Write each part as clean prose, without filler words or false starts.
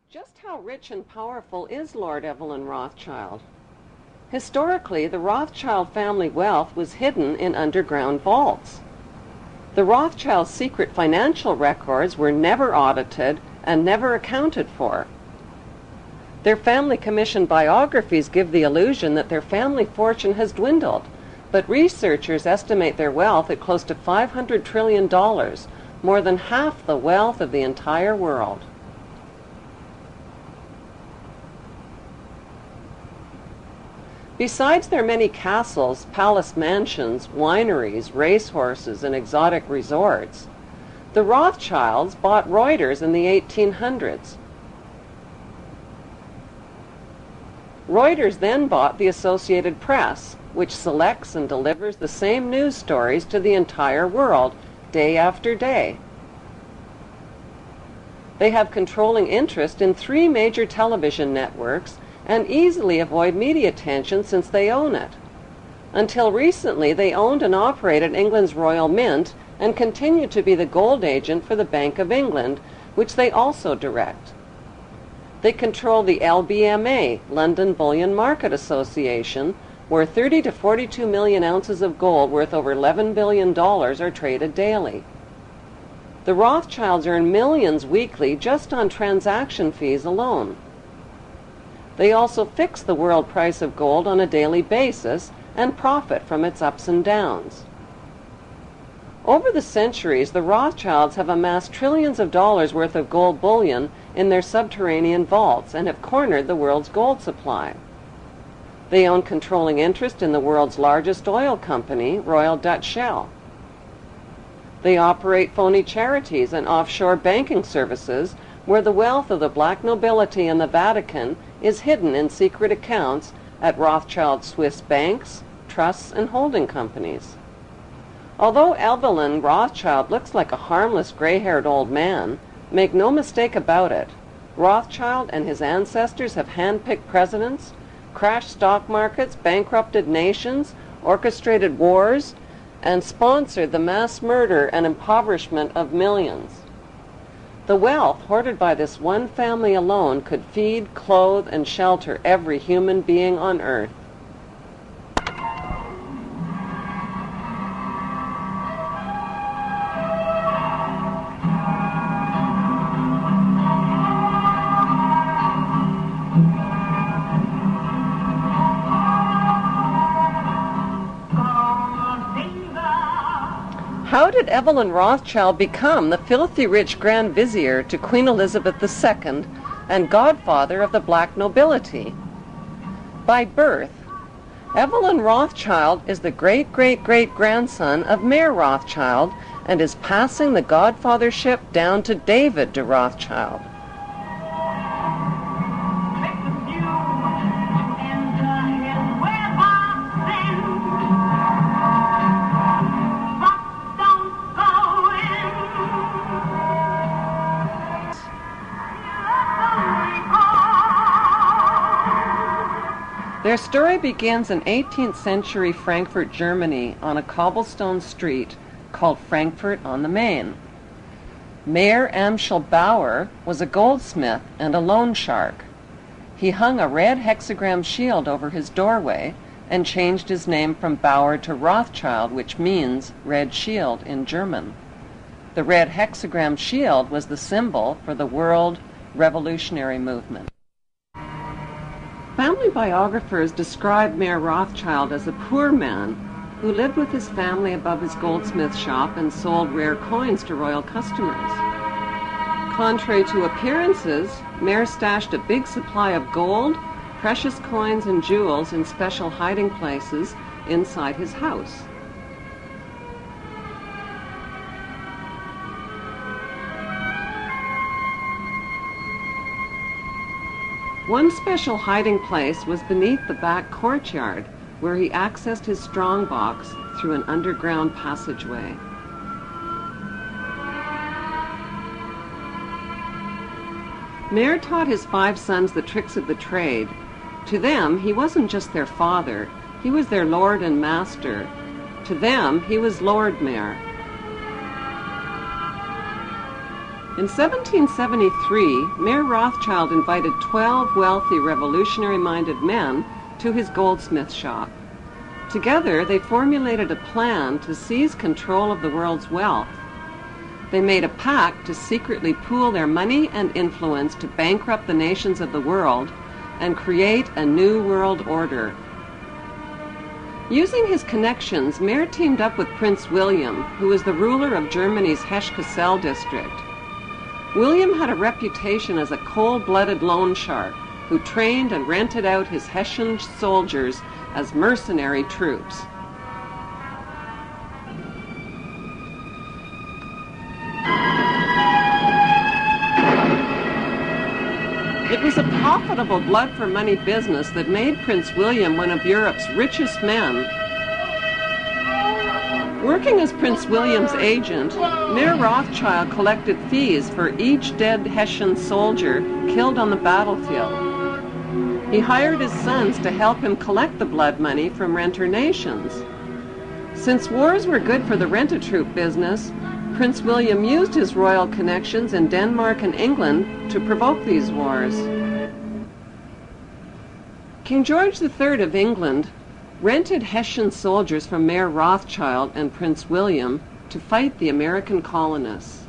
Just how rich and powerful is Lord Evelyn Rothschild? Historically, the Rothschild family wealth was hidden in underground vaults. The Rothschilds' secret financial records were never audited and never accounted for. Their family-commissioned biographies give the illusion that their family fortune has dwindled, but researchers estimate their wealth at close to $500 trillion, more than half the wealth of the entire world. Besides their many castles, palace mansions, wineries, racehorses, and exotic resorts, the Rothschilds bought Reuters in the 1800s. Reuters then bought the Associated Press, which selects and delivers the same news stories to the entire world, day after day. They have controlling interest in 3 major television networks and easily avoid media attention since they own it. Until recently, they owned and operated England's Royal Mint and continue to be the gold agent for the Bank of England, which they also direct. They control the LBMA, London Bullion Market Association, where 30 to 42 million ounces of gold worth over $11 billion are traded daily. The Rothschilds earn millions weekly just on transaction fees alone. They also fix the world price of gold on a daily basis and profit from its ups and downs. Over the centuries, the Rothschilds have amassed trillions of dollars worth of gold bullion in their subterranean vaults and have cornered the world's gold supply. They own controlling interest in the world's largest oil company, Royal Dutch Shell. They operate phony charities and offshore banking services where the wealth of the black nobility and the Vatican is hidden in secret accounts at Rothschild Swiss banks, trusts, and holding companies. Although Evelyn Rothschild looks like a harmless gray-haired old man, make no mistake about it, Rothschild and his ancestors have handpicked presidents, crashed stock markets, bankrupted nations, orchestrated wars, and sponsored the mass murder and impoverishment of millions. The wealth hoarded by this one family alone could feed, clothe, and shelter every human being on earth. How did Evelyn Rothschild become the filthy rich Grand Vizier to Queen Elizabeth II and godfather of the black nobility? By birth, Evelyn Rothschild is the great-great-great-grandson of Mayer Rothschild and is passing the godfathership down to David de Rothschild. Their story begins in 18th century Frankfurt, Germany, on a cobblestone street called Frankfurt on the Main. Mayer Amschel Bauer was a goldsmith and a loan shark. He hung a red hexagram shield over his doorway and changed his name from Bauer to Rothschild, which means red shield in German. The red hexagram shield was the symbol for the world revolutionary movement. Family biographers describe Mayer Rothschild as a poor man who lived with his family above his goldsmith shop and sold rare coins to royal customers. Contrary to appearances, Mayer stashed a big supply of gold, precious coins, and jewels in special hiding places inside his house. One special hiding place was beneath the back courtyard, where he accessed his strongbox through an underground passageway. Mayer taught his 5 sons the tricks of the trade. To them, he wasn't just their father, he was their lord and master. To them, he was Lord Mayer. In 1773, Mayer Rothschild invited 12 wealthy, revolutionary-minded men to his goldsmith shop. Together, they formulated a plan to seize control of the world's wealth. They made a pact to secretly pool their money and influence to bankrupt the nations of the world and create a new world order. Using his connections, Mayer teamed up with Prince William, who was the ruler of Germany's Hesse-Kassel district. William had a reputation as a cold-blooded loan shark who trained and rented out his Hessian soldiers as mercenary troops. It was a profitable blood-for-money business that made Prince William one of Europe's richest men. Working as Prince William's agent, Mayer Rothschild collected fees for each dead Hessian soldier killed on the battlefield. He hired his sons to help him collect the blood money from renter nations. Since wars were good for the rent-a-troop business, Prince William used his royal connections in Denmark and England to provoke these wars. King George III of England rented Hessian soldiers from Mayer Rothschild and Prince William to fight the American colonists.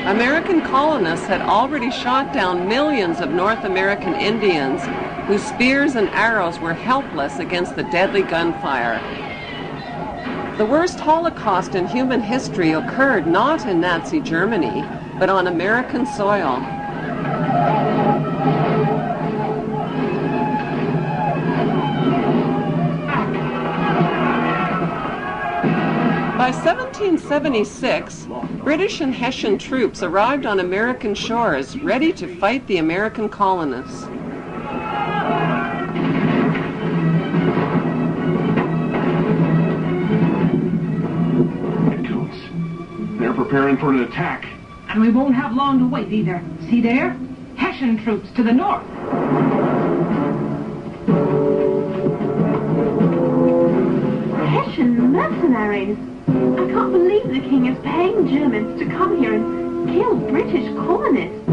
American colonists had already shot down millions of North American Indians whose spears and arrows were helpless against the deadly gunfire. The worst Holocaust in human history occurred not in Nazi Germany, but on American soil. By 1776, British and Hessian troops arrived on American shores, ready to fight the American colonists. They're preparing for an attack. And we won't have long to wait either. See there? Hessian troops to the north. Hessian mercenaries. I can't believe the king is paying Germans to come here and kill British colonists.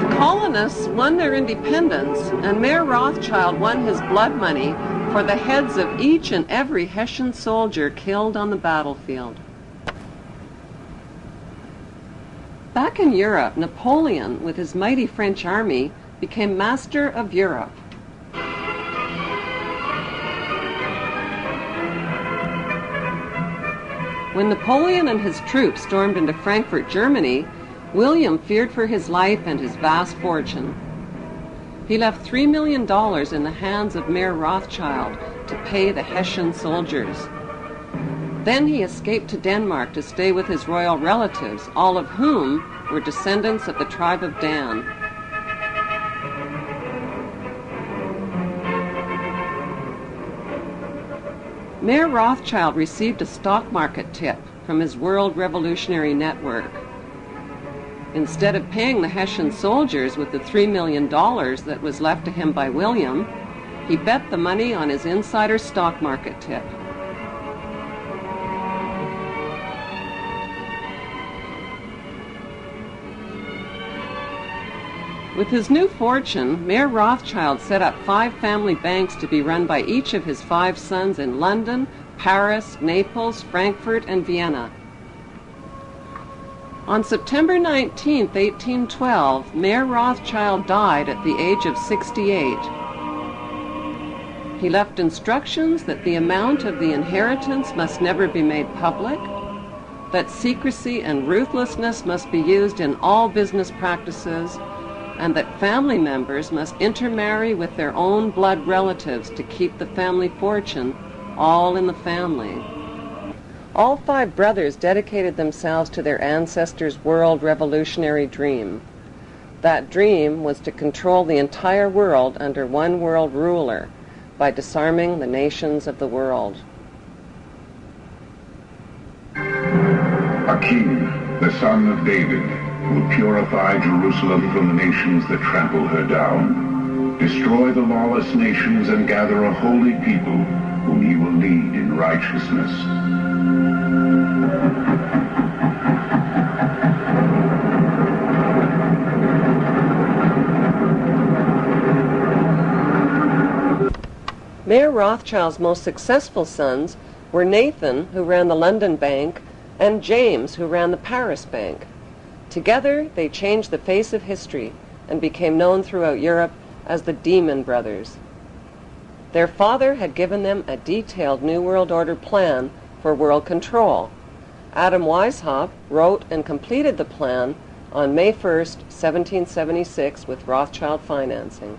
The colonists won their independence, and Mayer Rothschild won his blood money for the heads of each and every Hessian soldier killed on the battlefield. Back in Europe, Napoleon, with his mighty French army, became master of Europe. When Napoleon and his troops stormed into Frankfurt, Germany, William feared for his life and his vast fortune. He left $3 million in the hands of Mayer Rothschild to pay the Hessian soldiers. Then he escaped to Denmark to stay with his royal relatives, all of whom were descendants of the tribe of Dan. Mayer Rothschild received a stock market tip from his World Revolutionary Network. Instead of paying the Hessian soldiers with the $3 million that was left to him by William, he bet the money on his insider stock market tip. With his new fortune, Mayer Rothschild set up 5 family banks to be run by each of his 5 sons in London, Paris, Naples, Frankfurt, and Vienna. On September 19, 1812, Mayer Rothschild died at the age of 68. He left instructions that the amount of the inheritance must never be made public, that secrecy and ruthlessness must be used in all business practices, and that family members must intermarry with their own blood relatives to keep the family fortune all in the family. All 5 brothers dedicated themselves to their ancestors' world revolutionary dream. That dream was to control the entire world under one world ruler by disarming the nations of the world. king, the son of David, will purify Jerusalem from the nations that trample her down, destroy the lawless nations, and gather a holy people whom he will lead in righteousness. Mayor Rothschild's most successful sons were Nathan, who ran the London Bank, and James, who ran the Paris Bank. Together, they changed the face of history and became known throughout Europe as the Demon Brothers. Their father had given them a detailed New World Order plan for world control. Adam Weishaupt wrote and completed the plan on May 1st, 1776, with Rothschild financing.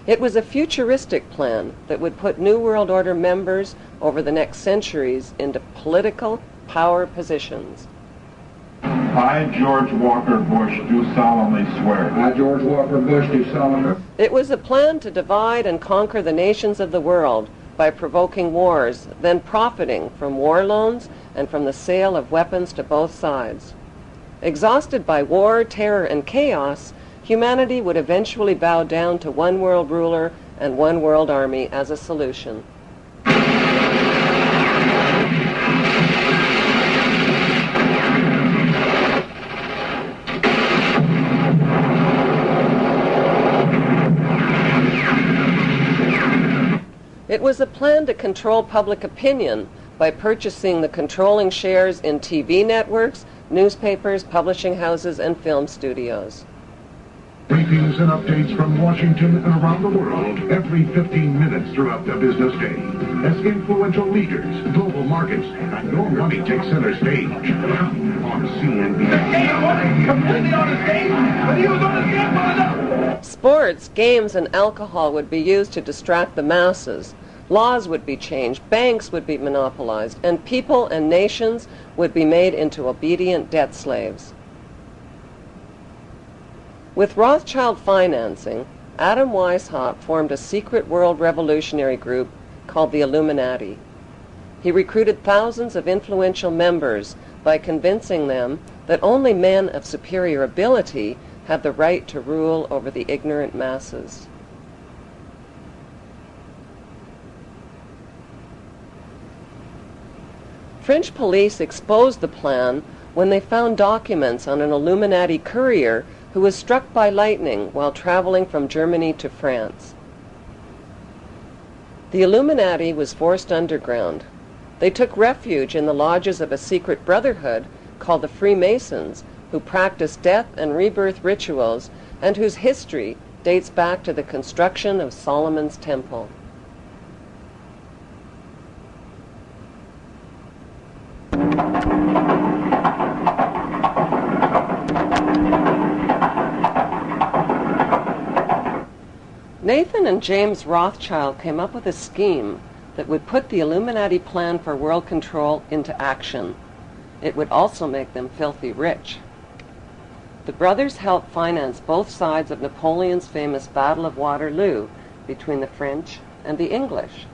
It was a futuristic plan that would put New World Order members over the next centuries into political power positions. I, George Walker Bush, do solemnly swear. I, George Walker Bush, do solemnly. It was a plan to divide and conquer the nations of the world by provoking wars, then profiting from war loans and from the sale of weapons to both sides. Exhausted by war, terror, and chaos, humanity would eventually bow down to one world ruler and one world army as a solution. It was a plan to control public opinion by purchasing the controlling shares in TV networks, newspapers, publishing houses, and film studios. Briefings and updates from Washington and around the world every 15 minutes throughout the business day. As influential leaders, global markets, and your money take center stage on CNBC. Completely on the stage, but he was on the stage for enough. Sports, games, and alcohol would be used to distract the masses. Laws would be changed, banks would be monopolized, and people and nations would be made into obedient debt slaves. With Rothschild financing, Adam Weishaupt formed a secret world revolutionary group called the Illuminati. He recruited thousands of influential members by convincing them that only men of superior ability had the right to rule over the ignorant masses. French police exposed the plan when they found documents on an Illuminati courier who was struck by lightning while traveling from Germany to France. The Illuminati was forced underground. They took refuge in the lodges of a secret brotherhood called the Freemasons, who practiced death and rebirth rituals and whose history dates back to the construction of Solomon's Temple. Nathan and James Rothschild came up with a scheme that would put the Illuminati plan for world control into action. It would also make them filthy rich. The brothers helped finance both sides of Napoleon's famous Battle of Waterloo between the French and the English.